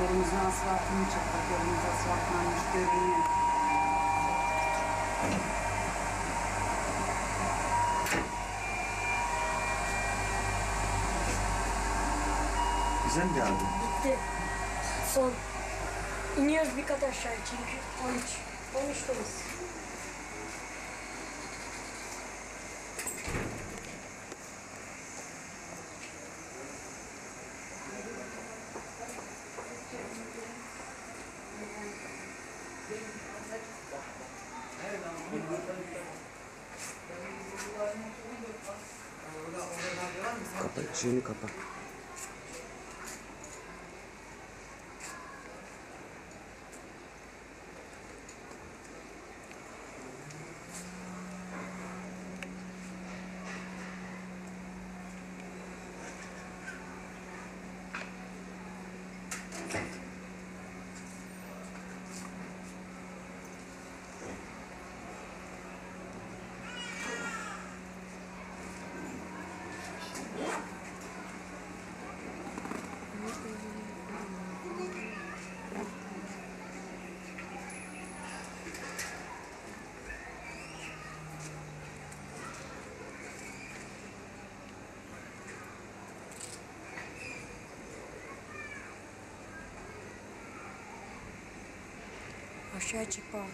Yolumuzun asfaltını çıktık. Yolumuz asfaltlanmış görünüyor. Bize mi geldi? Bitti. Son. İniyoruz bir kat aşağı çünkü 13. 13'teyiz. Kapa, ışığını kapa. Aşağı çık bak.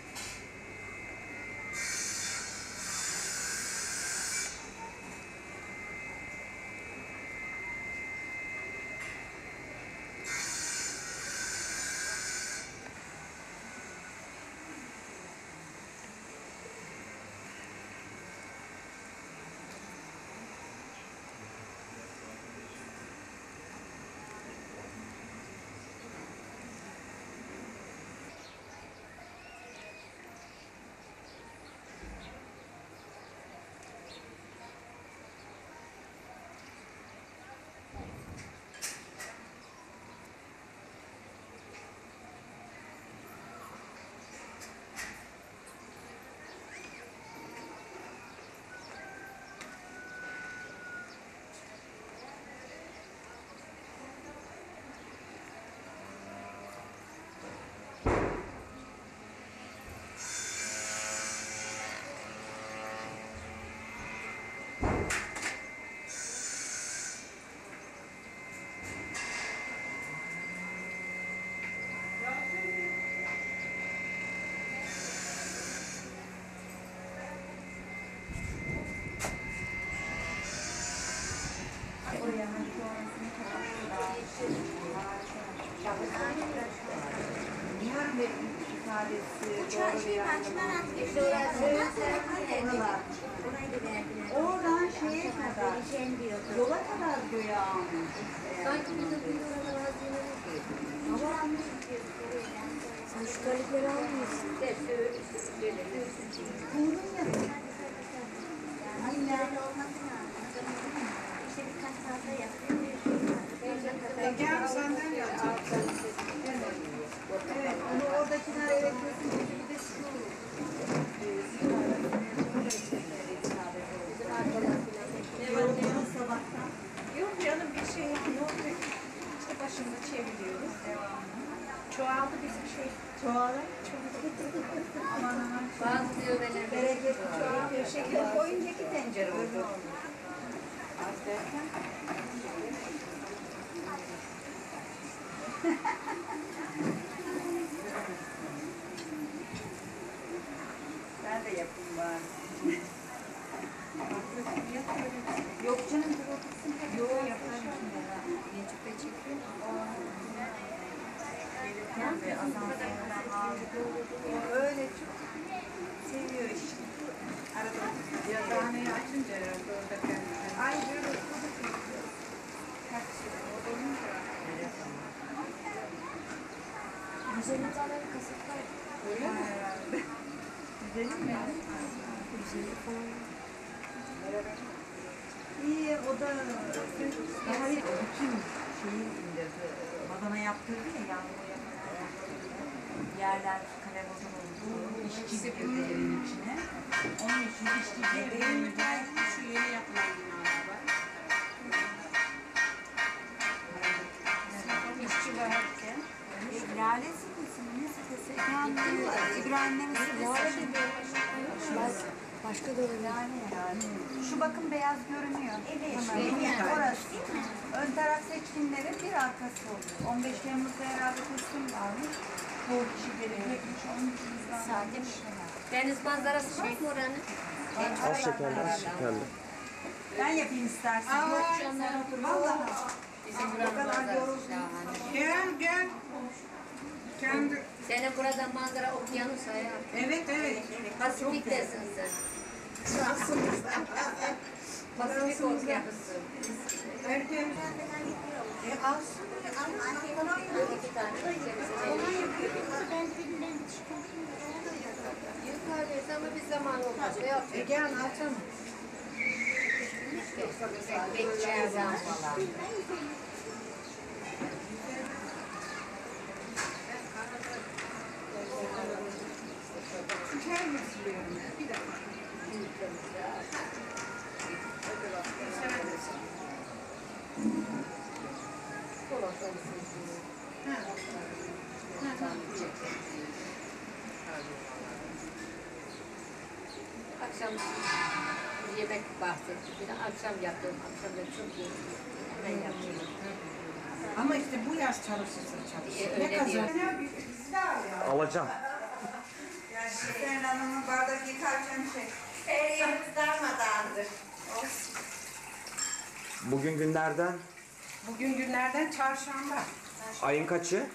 Niye ifadesi Uçağı şey bahçeden atmıştı. Ondan sonra oralar. Orayı da verdiler. oradan şeye kadar, Vereceğim diyordu. yola kadar göğe almış. Sanki bizim bu yolda vazgeçmiyoruz ki. Ama almışız diyoruz. Sen şu terlikleri almıyorsun. Buğrun yanı. Aynen. Olması lazım. İşte birkaç fazla yapıyor. Gel senden yapacağım. Evet, onu oradakiler elektrosun bir de şu sabahtan. Yok canım bir şey ne olacak? İşte başında çeviriyoruz devamlı. Çoğaldı bizim şey. Çoğalır. Aman aman. Bazı diyorlar. Bereketli Çoğalıyor. Şekeri koyunca iki tencere oldu. Az derken. Ben de yapayım bari. Yok canım, dur otursun. Yok yaparım. Necip'e çekiyor. Gelirken ve asansörden aldı. O öyle çok seviyor işte. Arada yatağını açınca herhalde orada kendisi. Ay böyle oturduk. Kaç o da olunca. Güzel tane bir kaset var. Öyle mi? Herhalde. Güzel mi? Güzel falan. İyi, o da daha iyi bütün şeyi indirdi. Badana yaptırdı ya, yağmur yaptırdı. Yerler kalem ozan oldu. İşçi girdi evin içine. Onun için işçi girdi. Şu yeni yapılan binalar var. İşçi var hepsi. İbrahim'le Bu arada başka da öyle. yani. Şu bakın beyaz görünüyor. Hemen. Orası. Ön taraf seçkinlerin bir arkası oluyor. 15 Temmuz'da herhalde teslim varmış. Çoğu kişi gelecekmiş. Onun için Sade mi? Deniz manzarası var mı oranın? Az şekerli, az şekerli. ben yapayım istersen. Yok sen otur. Vallahi. Bizim buranın manzarası şahane. Gel. Kendi. Senin burada manzara okyanus hayatım. Evet. Pasifik'tesin sen. Pasifik okyanusu. Erken. Alsın. İki tane de içerisine. Yukarıdayız ama bir zaman olmaz. Ne yapacağız? Gel açalım. Bekleyeceğiz falan. Şeker mi sürüyorum? Bir dakika. Akşam yemek bahsettik. Bir de akşam yaptım. Akşam da çok iyi. Ben yaptım. Ama işte bu yaz çalışırsa çalışır. Öyle Ne diyor. kazanır? Alacağım. Yani Şekerin Hanım'ın bardak yıkarken Her yerimiz darmadağındır. Bugün günlerden Bugün günlerden çarşamba. ayın kaçı?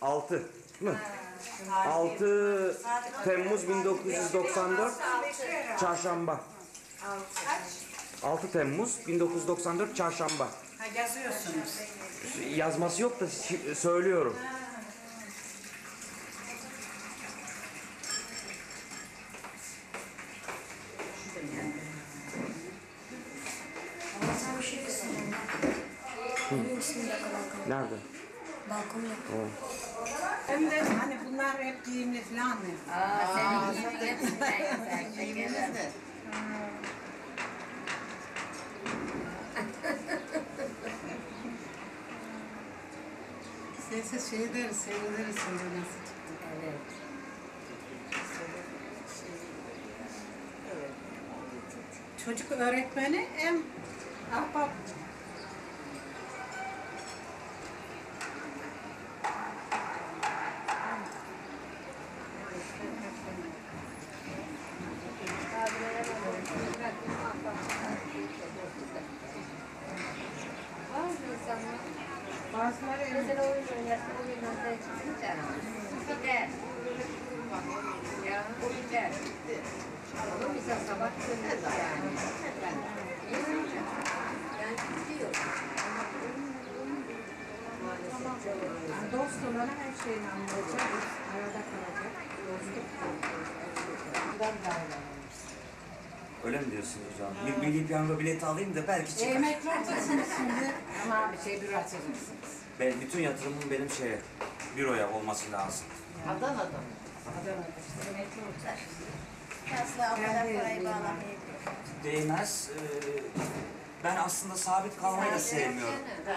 6 mı? 6 Temmuz 1994 Çarşamba. 6 Temmuz 1994 Çarşamba. Ha yazıyorsunuz. Yazması yok da söylüyorum. Sen bir şey istiyorum. Onun ismini bakalım. Nerede? Balkonda. Hem de hani bunlar hep giyimli falan mı? Senin gibi hepsinden güzel. Sessiz şey deriz, seyrederiz sonra nasıl çıktı. Evet. Çocuk öğretmeni hem ahbap. Bazı insanlar Bazıları mesela oyun oynasın, oyundan da çıkınca biter. Ya o biter. Ama bize sabah dönüyoruz yani. Yani gidiyor. Maalesef çok yani dost olana her şeyini anlayacak. Arada kalacak. Dostluk. Bundan davranırız. Öyle mi diyorsunuz hocam? Bir milli piyango bileti alayım da belki çıkar. Emekli olacaksınız şimdi. Ama bir şey bir açacaksınız. Ben, bütün yatırımım benim şeye, büroya olması lazım. Adana'da mı? Adana'da işte emekli olacaksınız. asla o kadar parayı bağlamayabilir. Değmez. Ben aslında sabit kalmayı da sevmiyorum.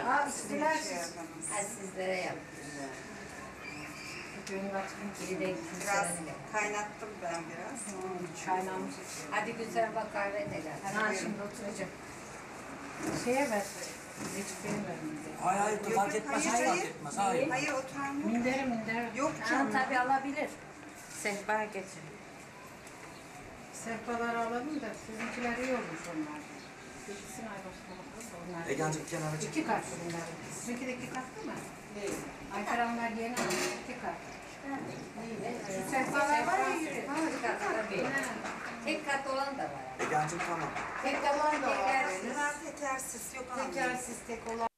Aa istiler Ha, sizlere yaptım. Biri de Biraz Gülseren'e. kaynattım ben biraz. Kaynamış. Hadi Gülseren bak kahve de gel. Ha şimdi oturacak. Şeye ver. Reçeteni ver minderi. Hayır hayır fark etmez, hiç fark etmez. Hayır. Hayır oturan yok. Minderi. Yok Ha, canım. tabii alabilir. Sehpa getir. Sehpaları alalım da sizinkiler iyi olmuş onlar. İkisini ayrı onlar. Ege'cim kenara çek. 2 kat bunlar. Sizinki de 2 katlı mı? Değil. Aykaranlar yeni almış 2 kat. Şu sehpalar var ya yürü. Tek kat tabii. Tek kat olan da var. Ege'cim tamam. Tek kat olan da var. Bunlar tekersiz yok. Tekersiz tek olan.